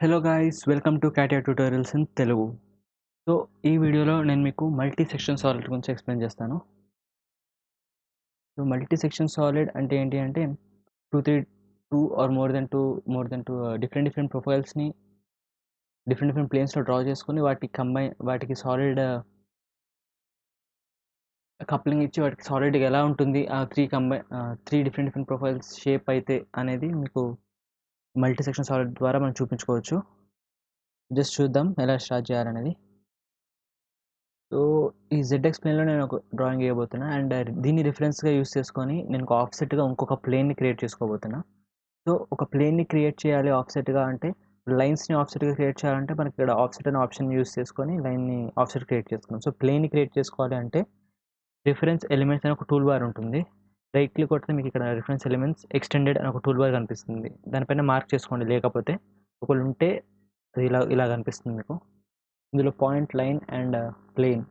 Hello guys welcome to CATIA tutorials in Telugu. So ఈ వీడియోలో నేను మీకు మల్టీ సెక్షన్ సాలిడ్ గురించి ఎక్స్ప్లెయిన్ చేస్తాను. సో మల్టీ సెక్షన్ సాలిడ్ అంటే ఏంటి అంటే two or more than two different ప్రొఫైల్స్ని డిఫరెంట్ ప్లేన్స్లో డ్రా చేసుకొని వాటికి సాలిడ్ కప్లింగ్ ఇచ్చి వాటికి సాలిడ్గా ఎలా ఉంటుంది ఆ త్రీ డిఫరెంట్ ప్రొఫైల్స్ షేప్ అయితే అనేది మీకు మల్టీ సెక్షన్ సాలిడ్ ద్వారా మనం చూపించుకోవచ్చు. జస్ట్ చూద్దాం ఎలా స్టార్ట్ చేయాలనేది. సో ఈ జెడ్ఎక్స్ ప్లేన్లో నేను ఒక డ్రాయింగ్ వేయబోతున్నా అండ్ దీన్ని రిఫరెన్స్గా యూస్ చేసుకొని నేను ఒక ఆఫ్సెట్గా ఇంకొక ప్లేన్ని క్రియేట్ చేసుకోబోతున్నా. సో ఒక ప్లేన్ని క్రియేట్ చేయాలి ఆఫ్సెట్గా అంటే లైన్స్ని ఆఫ్సెట్గా క్రియేట్ చేయాలంటే మనకి ఇక్కడ ఆఫ్సెట్ అనే ఆప్షన్ యూస్ చేసుకొని లైన్ని ఆఫ్సెట్ క్రియేట్ చేసుకున్నాం. సో ప్లేన్ని క్రియేట్ చేసుకోవాలి అంటే రిఫరెన్స్ ఎలిమెంట్స్ అని ఒక టూల్ బార్ ఉంటుంది. రైట్ క్లిక్ కొడితే మీకు ఇక్కడ రిఫరెన్స్ ఎలిమెంట్స్ ఎక్స్టెండెడ్ అని ఒక టూల్ బార్ కనిపిస్తుంది. దానిపైన మార్క్ చేసుకోండి, లేకపోతే ఒకళ్ళు ఉంటే అది ఇలా కనిపిస్తుంది మీకు. ఇందులో point, line and plane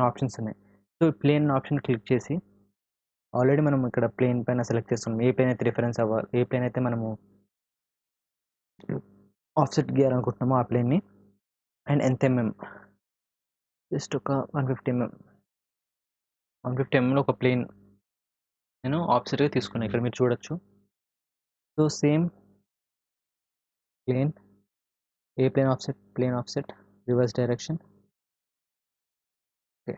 options ఉన్నాయి. సో ప్లేన్ ఆప్షన్ క్లిక్ చేసి ఆల్రెడీ మనం ఇక్కడ ప్లేన్ పైన సెలెక్ట్ చేస్తున్నాం. ఏ ప్లేన్ అయితే రిఫరెన్స్ అవ్వాలి, ఏ ప్లేన్ అయితే మనము ఆఫ్సెట్ గీయాలనుకుంటున్నామో ఆ ప్లేన్ని అండ్ ఎంత ఎంఎం, జస్ట్ ఒక 150 ఎంఎం 150 ఎంఎంలో ఒక ప్లేన్ నేను ఆఫ్సెట్గా తీసుకున్నాను. ఇక్కడ మీరు చూడొచ్చు. So same plane, a plane offset reverse direction. Okay,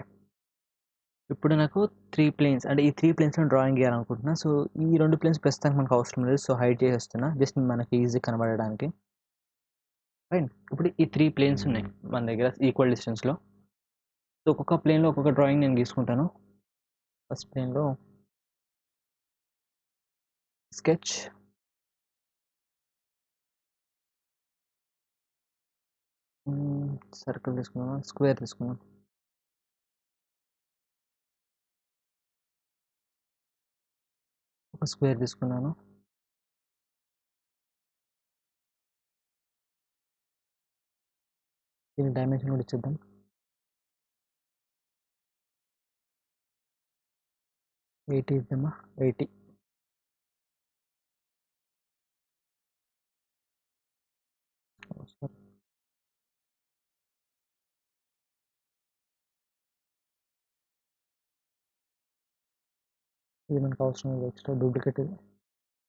ఇప్పుడు నాకు 3 ప్లేన్స్ అంటే ఈ 3 ప్లేన్స్లో డ్రాయింగ్ చేయాలనుకుంటున్నా. సో ఈ 2 ప్లేన్స్ ప్రస్తుతానికి మనకు అవసరం లేదు, సో హైడ్ చేసేస్తున్నా జస్ట్ మనకి ఈజీ కనబడడానికి. ఫైన్. ఇప్పుడు ఈ 3 ప్లేన్స్ ఉన్నాయి మన దగ్గర ఈక్వల్ డిస్టెన్స్లో. సో ఒక్కొక్క ప్లేన్లో ఒక్కొక్క డ్రాయింగ్ నేను గీసుకుంటాను. ఫస్ట్ ప్లేన్లో స్కెచ్, సర్కిల్ తీసుకున్నాను, స్క్వేర్ తీసుకున్నాను, ఒక స్క్వేర్ తీసుకున్నాను. దీని డైమెన్షన్ కూడా ఇచ్చేద్దాం. ఎయిటీ ఇద్దామా, 80. ఇది మనకు అవసరం లేదు, ఎక్స్ట్రా డూప్లికేట్ ఇది.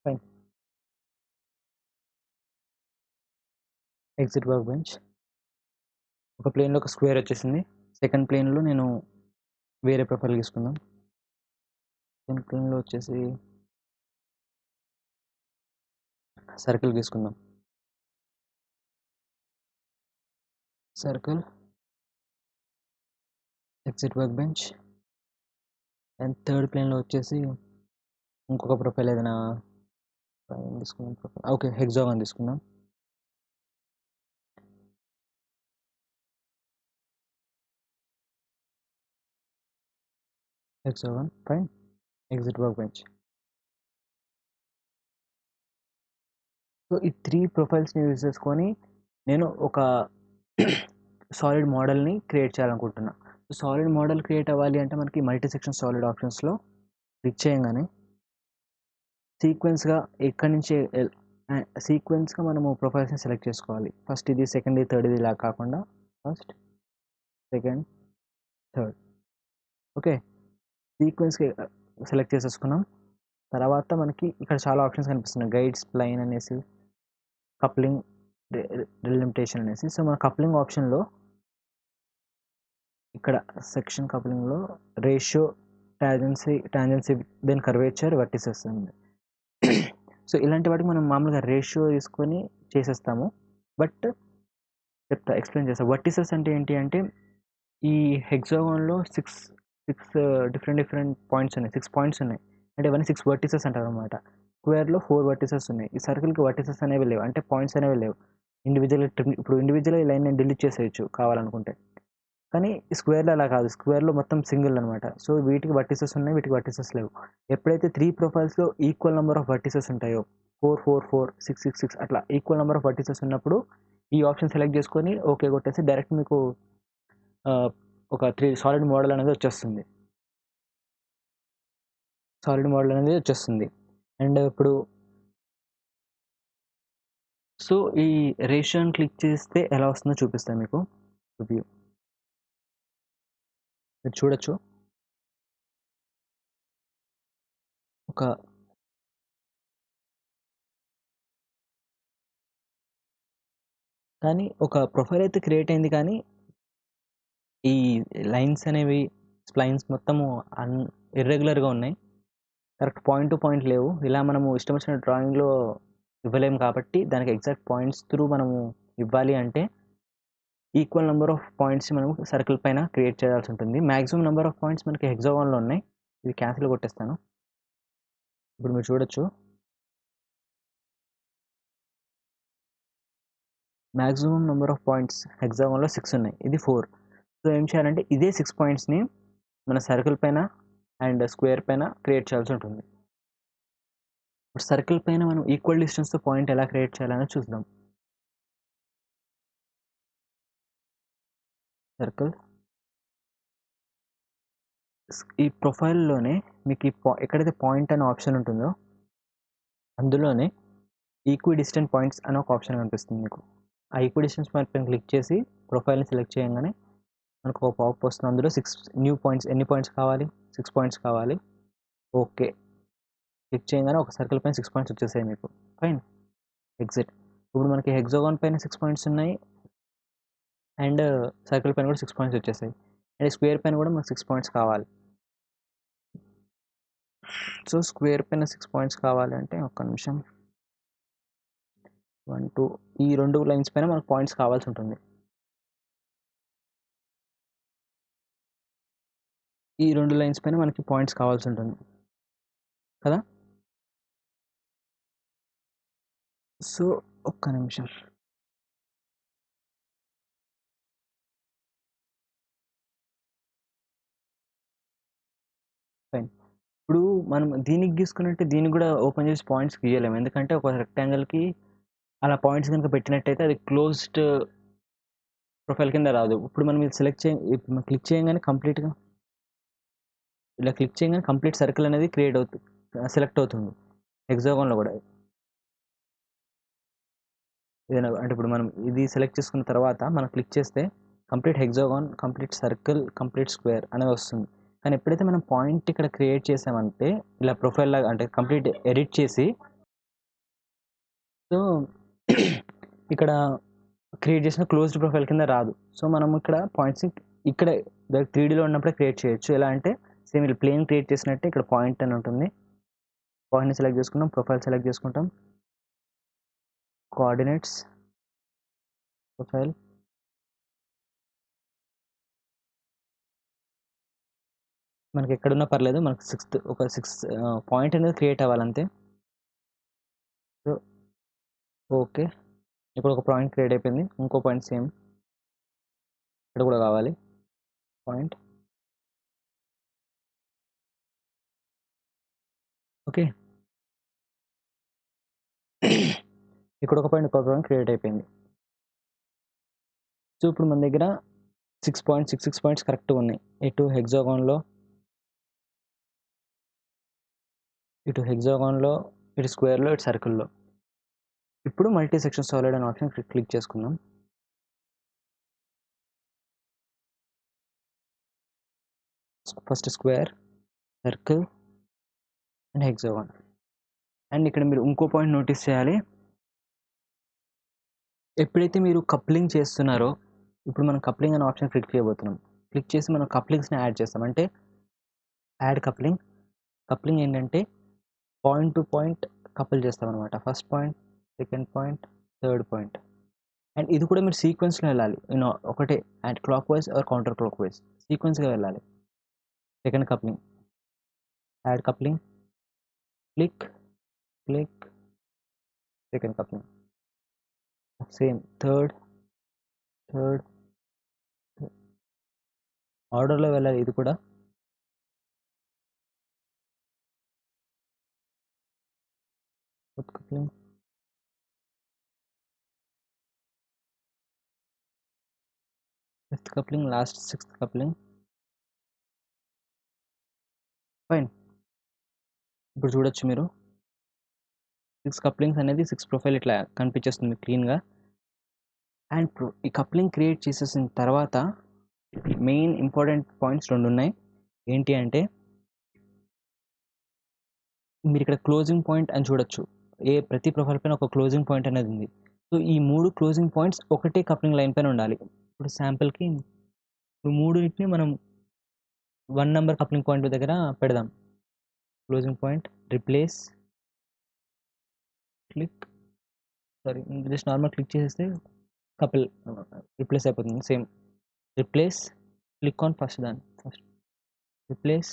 ఫైన్. Exit work bench. ఒక ప్లేన్లో ఒక స్క్వేర్ వచ్చేసింది. సెకండ్ ప్లేన్లో నేను వేరే ప్రొఫైల్ తీసుకుందాం. సెకండ్ ప్లేన్లో వచ్చేసి సర్కిల్ తీసుకుందాం. Circle, exit work bench and third ప్లేన్లో వచ్చేసి ఇంకొక ప్రొఫైల్ ఏదైనా తీసుకుందాం. ప్రొఫైల్ ఓకే, హెక్సాగాన్ తీసుకుందాం. Hexagon, fine. Exit work bench. So ఈ 3 ప్రొఫైల్స్ని యూజ్ చేసుకొని నేను ఒక సాలిడ్ మోడల్ని క్రియేట్ చేయాలనుకుంటున్నా. సాలిడ్ మోడల్ క్రియేట్ అవ్వాలి అంటే మనకి మల్టీ సెక్షన్ సాలిడ్ ఆప్షన్స్లో క్లిక్ చేయగానే సీక్వెన్స్గా మనము ప్రొఫైల్స్ని సెలెక్ట్ చేసుకోవాలి. ఫస్ట్ ఇది, సెకండ్ ఇది, థర్డ్ ఇది, ఇలా కాకుండా ఫస్ట్, సెకండ్, థర్డ్. ఓకే, సీక్వెన్స్కి సెలెక్ట్ చేసేసుకున్నాం. తర్వాత మనకి ఇక్కడ చాలా ఆప్షన్స్ కనిపిస్తున్నాయి, గైడ్, స్ప్లైన్ అనేసి, కప్లింగ్, డెలిమిటేషన్ అనేసి. సో మన కప్లింగ్ ఆప్షన్లో ఇక్కడ సెక్షన్ కప్లింగ్లో ratio, tangency then curvature, vertices ఉంది. సో ఇలాంటి వాటికి మనం మామూలుగా రేషియో తీసుకొని చేసేస్తాము. బట్ ఎక్స్ప్లెయిన్ చేస్తాం. వర్టిసెస్ అంటే ఏంటి అంటే ఈ హెక్సాగాన్లో సిక్స్ డిఫరెంట్ పాయింట్స్ ఉన్నాయి, 6 పాయింట్స్ ఉన్నాయి. అంటే ఇవన్నీ 6 వర్టిసెస్ అంటారు అనమాట. స్క్వేర్లో 4 వర్టిసెస్ ఉన్నాయి. ఈ సర్కిల్కి వర్టిసెస్ అనేవి లేవు, అంటే పాయింట్స్ అనేవి లేవు. ఇప్పుడు ఇండివిజువల్ ఈ లైన్ నేను డిలీట్ చేసేయచ్చు కావాలనుకుంటే. కానీ స్క్వేర్లో అలా కాదు, స్క్వేర్లో మొత్తం సింగిల్ అనమాట. సో వీటికి వర్టిసెస్ ఉన్నాయి, వీటికి వర్టిసెస్ లేవు. ఎప్పుడైతే 3 ప్రొఫైల్స్లో ఈక్వల్ నెంబర్ ఆఫ్ వర్టిసెస్ ఉంటాయో, 4, 4, 4, 6, 6, 6 అట్లా ఈక్వల్ నెంబర్ ఆఫ్ వర్టిసెస్ ఉన్నప్పుడు ఈ ఆప్షన్ సెలెక్ట్ చేసుకొని ఓకే కొట్టేసి డైరెక్ట్ మీకు ఒక 3 సాలిడ్ మోడల్ అనేది వచ్చేస్తుంది. అండ్ ఇప్పుడు సో, ఈ రేషియోని క్లిక్ చేస్తే ఎలా వస్తుందో చూపిస్తాను మీకు. వ్యూ మీరు చూడొచ్చు. ఒక కానీ ఒక ప్రొఫైల్ అయితే క్రియేట్ అయింది కానీ, ఈ లైన్స్ అనేవి, స్ప్లైన్స్ మొత్తము ఇర్రెగ్యులర్‌గా ఉన్నాయి. కరెక్ట్ పాయింట్ టు పాయింట్ లేవు. ఇలా మనము ఇష్టం వచ్చిన డ్రాయింగ్‌లో ఇవ్వలేము కాబట్టి, దానికి ఎగ్జాక్ట్ పాయింట్స్ త్రూ మనము ఇవ్వాలి అంటే, ఈక్వల్ నంబర్ ఆఫ్ పాయింట్స్ మనము సర్కిల్ పైన క్రియేట్ చేయాల్సి ఉంటుంది. మాక్సిమం నంబర్ ఆఫ్ పాయింట్స్ మనకి హెక్సాగాన్‌లో ఉన్నాయి. ఇది క్యాన్సిల్ కొట్టేస్తాను. ఇప్పుడు మీరు చూడొచ్చు. మాక్సిమం నంబర్ ఆఫ్ పాయింట్స్ హెక్సాగాన్‌లో 6 ఉన్నాయి. ఇది 4. సో, ఏం చేయాలంటే ఇదే 6 పాయింట్స్‌ని మన సర్కిల్ పైన అండ్ స్క్వేర్ పైన క్రియేట్ చేయాల్సి ఉంటుంది. ఇప్పుడు సర్కిల్ పైన మనం ఈక్వల్ డిస్టెన్స్‌తో పాయింట్ ఎలా క్రియేట్ చేయాలనేది చూద్దాం. సర్కిల్ ఈ ప్రొఫైల్‌లోనే మీకు ఎక్కడైతే పాయింట్ అనే ఆప్షన్ ఉంటుందో, అందులోనే ఈక్వి డిస్టెంట్ పాయింట్స్ అనే ఒక ఆప్షన్ కనిపిస్తుంది మీకు. ఆ ఈక్వి డిస్టెన్స్ పాయింట్ పైన క్లిక్ చేసి ప్రొఫైల్‌ని సెలెక్ట్ చేయంగానే మనకు ఒక పాపప్ వస్తుంది. అందులో 6 న్యూ పాయింట్స్, ఎన్ని పాయింట్స్ కావాలి? 6 పాయింట్స్ కావాలి. ఓకే. క్లిక్ చేయగానే ఒక సర్కిల్ పైన 6 పాయింట్స్ వచ్చేసాయి మీకు. ఫైన్. ఎగ్జిట్. ఇప్పుడు మనకి హెక్సాగాన్ పైన 6 పాయింట్స్ ఉన్నాయి. అండ్ సర్కిల్ పైన కూడా 6 పాయింట్స్ వచ్చేసాయి. అండ్ స్క్వేర్ పైన కూడా మనకు 6 పాయింట్స్ కావాలి. సో, స్క్వేర్ పైన 6 పాయింట్స్ కావాలి అంటే ఒక్క నిమిషం. 1, 2 ఈ 2 లైన్స్ పైన మనకు పాయింట్స్ కావాల్సి ఉంటుంది. ఈ 2 లైన్స్ పైన మనకి పాయింట్స్ కావాల్సి ఉంటుంది. కదా? సో, ఒక్క నిమిషం. ఫైన్. ఇప్పుడు మనం దీనికి గీసుకున్నట్టే దీనికి కూడా ఓపెన్ చేసి పాయింట్స్ గీయలేము. ఎందుకంటే ఒక రెక్టాంగిల్‌కి అలా పాయింట్స్ గనుక పెట్టినట్టయితే అది క్లోజ్డ్ ప్రొఫైల్ కింద రాదు. ఇప్పుడు మనం ఇది ఇప్పుడు మనం క్లిక్ చేయంగానే కంప్లీట్‌గా ఇలా క్లిక్ చేయంగానే కంప్లీట్ సర్కిల్ అనేది క్రియేట్ అవుతుంది. సెలెక్ట్ అవుతుంది. హెక్సాగాన్‌లో కూడా. ఏదైనా అంటే ఇప్పుడు మనం ఇది సెలెక్ట్ చేసుకున్న తర్వాత మనం క్లిక్ చేస్తే complete hexagon, complete circle, complete square అనేది వస్తుంది. కానీ ఎప్పుడైతే మనం పాయింట్ ఇక్కడ క్రియేట్ చేసామంటే ఇలా ప్రొఫైల్ లాగా అంటే కంప్లీట్ ఎడిట్ చేసి సో ఇక్కడ క్రియేట్ చేసిన క్లోజ్డ్ ప్రొఫైల్ కింద రాదు. సో, మనం ఇక్కడ పాయింట్స్‌ని ఇక్కడే 3Dలో ఉన్నప్పుడే క్రియేట్ చేయొచ్చు. ఎలా అంటే సేమ్ ఇలా ప్లేన్ క్రియేట్ చేసినట్టే ఇక్కడ పాయింట్ అని ఉంటుంది. పాయింట్‌ని సెలెక్ట్ చేసుకుంటాం. ప్రొఫైల్ సెలెక్ట్ చేసుకుంటాం. కోఆర్డినేట్స్, ప్రొఫైల్ మనకి ఎక్కడున్నా పర్లేదు. మనకు ఒక 6 పాయింట్ అనేది క్రియేట్ అవ్వాలంతే. So, okay. ఇప్పుడు ఒక పాయింట్ క్రియేట్ అయిపోయింది. ఇంకో పాయింట్ సేమ్ ఇక్కడ కూడా కావాలి పాయింట్. ఓకే. ఇక్కడ ఒక పాయింట్, ఇంకో పాయింట్ క్రియేట్ అయిపోయింది. సో, ఇప్పుడు మన దగ్గర 6 పాయింట్స్ కరెక్ట్‌గా ఉన్నాయి. ఇటు హెక్సాగాన్‌లో, ఇటు స్క్వేర్‌లో, ఇటు సర్కిల్‌లో. ఇప్పుడు మల్టీ సెక్షన్ సాలిడ్ అనే ఆప్షన్ క్లిక్ చేసుకుందాం. First square, circle and hexagon. And ఇక్కడ మీరు ఇంకో పాయింట్ నోటీస్ చేయాలి. ఎప్పుడైతే మీరు కప్లింగ్ చేస్తున్నారో, ఇప్పుడు మనం కప్లింగ్ అనే ఆప్షన్ క్లిక్ చేయబోతున్నాం. క్లిక్ చేసి మనం కప్లింగ్స్‌ని యాడ్ చేస్తాం. అంటే యాడ్ కప్లింగ్. కప్లింగ్ ఏంటంటే పాయింట్ టు పాయింట్ కపుల్ చేస్తామనమాట. First point, second point, third point. And ఇది కూడా మీరు సీక్వెన్స్‌లో వెళ్ళాలి. ఒకటే anticlockwise or counterclockwise సీక్వెన్స్‌గా వెళ్ళాలి. Second coupling, add coupling, click, click, second coupling. Same third, third ఆర్డర్‌లో వెళ్ళాలి ఇది కూడా. Fourth coupling, fifth coupling, last sixth coupling. Fine. ఇప్పుడు చూడొచ్చు మీరు. 6 కప్లింగ్స్ అనేది 6 ప్రొఫైల్ ఇట్లా కనిపించేస్తుంది క్లీన్‌గా. అండ్ ఈ కప్లింగ్ క్రియేట్ చేసేసిన తర్వాత మెయిన్ ఇంపార్టెంట్ పాయింట్స్ 2 ఉన్నాయి. ఏంటి అంటే మీరు ఇక్కడ క్లోజింగ్ పాయింట్ అని చూడొచ్చు. ప్రతి ప్రొఫైల్ పైన ఒక క్లోజింగ్ పాయింట్ అనేది ఉంది. సో ఈ 3 క్లోజింగ్ పాయింట్స్ ఒకటే కప్లింగ్ లైన్ పైన ఉండాలి. ఇప్పుడు శాంపుల్‌కి ఇప్పుడు మూడిటిని మనం 1 నంబర్ కప్లింగ్ పాయింట్ దగ్గర పెడదాం. Closing point, replace, click, sorry just normal click చేసేస్తే కపుల్ రిప్లేస్ అయిపోతుంది. Same replace, click on first replace,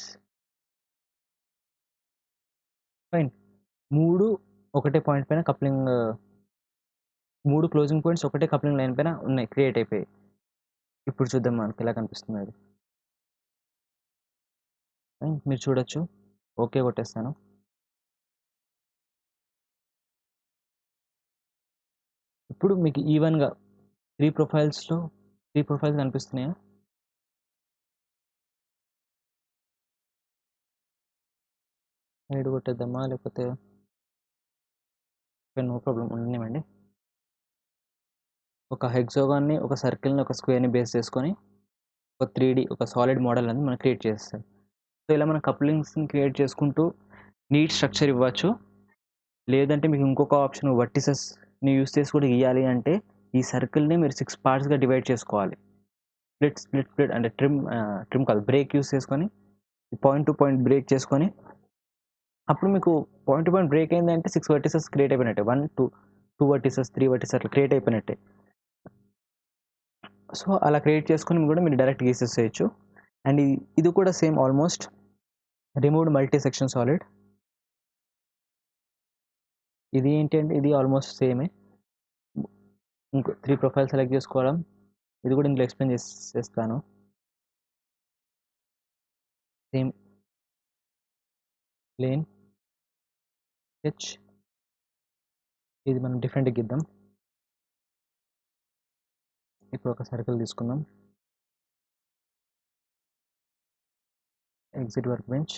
fine. 3 ఒకటే పాయింట్ పైన కప్లింగ్, 3 క్లోజింగ్ పాయింట్స్ ఒకటే కప్లింగ్ లైన్ పైన ఉన్నాయి, క్రియేట్ అయిపోయాయి. ఇప్పుడు చూద్దాం మనకి ఎలా కనిపిస్తుంది అది. మీరు చూడొచ్చు. ఓకే కొట్టేస్తాను. ఇప్పుడు మీకు ఈవెన్‌గా 3 ప్రొఫైల్స్‌లో 3 ప్రొఫైల్స్ కనిపిస్తున్నాయా? హైడ్ కొట్టేద్దామా లేకపోతే నో ప్రాబ్లమ్ ఉండనివ్వండి. ఒక హెక్సాగాన్‌ని, ఒక సర్కిల్‌ని, ఒక స్క్వేర్‌ని బేస్ చేసుకొని ఒక 3D ఒక సాలిడ్ మోడల్ అనేది మనం క్రియేట్ చేస్తాం. సో ఇలా మనం కప్లింగ్స్‌ని క్రియేట్ చేసుకుంటూ నీట్ స్ట్రక్చర్ ఇవ్వచ్చు. లేదంటే మీకు ఇంకొక ఆప్షన్ వర్టిసెస్‌ని యూజ్ చేసి కూడా గీయాలి అంటే ఈ సర్కిల్‌ని మీరు 6 పార్ట్స్‌గా డివైడ్ చేసుకోవాలి. స్ప్లిట్ అంటే ట్రిమ్ కాదు, బ్రేక్ యూజ్ చేసుకొని పాయింట్ టు పాయింట్ బ్రేక్ చేసుకొని అప్పుడు మీకు పాయింట్ టు పాయింట్ బ్రేక్ అయిందంటే 6 వర్టిసెస్ క్రియేట్ అయిపోయినట్టే. 1, 2 వర్టిసెస్, 3 వర్టిసెస్ అట్లా క్రియేట్ అయిపోయినట్టే. సో అలా క్రియేట్ చేసుకొని కూడా మీరు డైరెక్ట్ గీసేసేయచ్చు. అండ్ ఇది కూడా same almost removed multi section solid. ఇది ఏంటి అంటే ఇది ఆల్మోస్ట్ సేమే. ఇంకో 3 ప్రొఫైల్ సెలెక్ట్ చేసుకోవడం, ఇది కూడా ఇందులో ఎక్స్ప్లెయిన్ చేస్తాను. సేమ్ ప్లేన్ స్కెచ్, ఇది మనం డిఫరెంట్గా గీద్దాం. ఇప్పుడు ఒక సర్కిల్ తీసుకుందాం. ఎగ్జిట్ వర్క్ బెంచ్,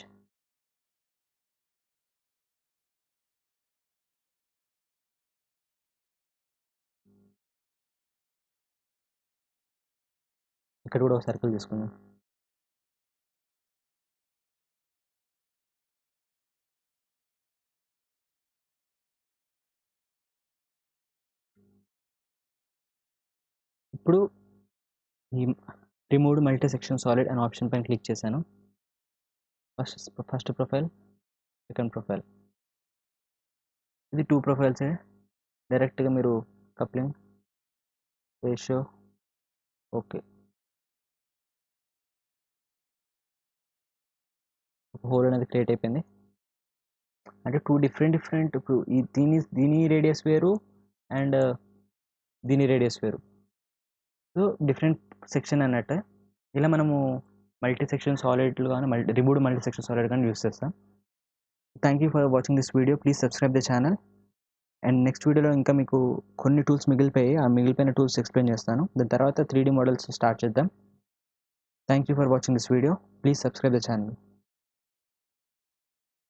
ఇక్కడ కూడా ఒక సర్కిల్ తీసుకుందాం. ఇప్పుడు ఈ రిమూవ్డ్ మల్టీ సెక్షన్ సాలిడ్ అనే ఆప్షన్ పైన క్లిక్ చేశాను. ఫస్ట్ ప్రొఫైల్, సెకండ్ ప్రొఫైల్, ఇది 2 ప్రొఫైల్సే. డైరెక్ట్గా మీరు కప్లింగ్, రేషియో, ఓకే, ఒక హోల్ అనేది క్రియేట్ అయిపోయింది. అంటే 2 డిఫరెంట్ ఇప్పుడు దీని రేడియస్ వేరు అండ్ దీని రేడియస్ వేరు. సో డిఫరెంట్ సెక్షన్ అన్నట్టు. ఇలా మనము మల్టీ సెక్షన్ సాలిడ్లు కానీ రిమూవ్డ్ మల్టీ సెక్షన్ సాలిడ్ కానీ యూస్ చేస్తాం. Thank you for watching this video. Please subscribe the channel. And next వీడియోలో ఇంకా మీకు కొన్ని టూల్స్ మిగిలిపోయాయి. ఆ మిగిలిపోయిన టూల్స్ ఎక్స్ప్లెయిన్ చేస్తాను. దాని తర్వాత 3D మోడల్స్ స్టార్ట్ చేద్దాం. Thank you for watching this video. Please subscribe the channel.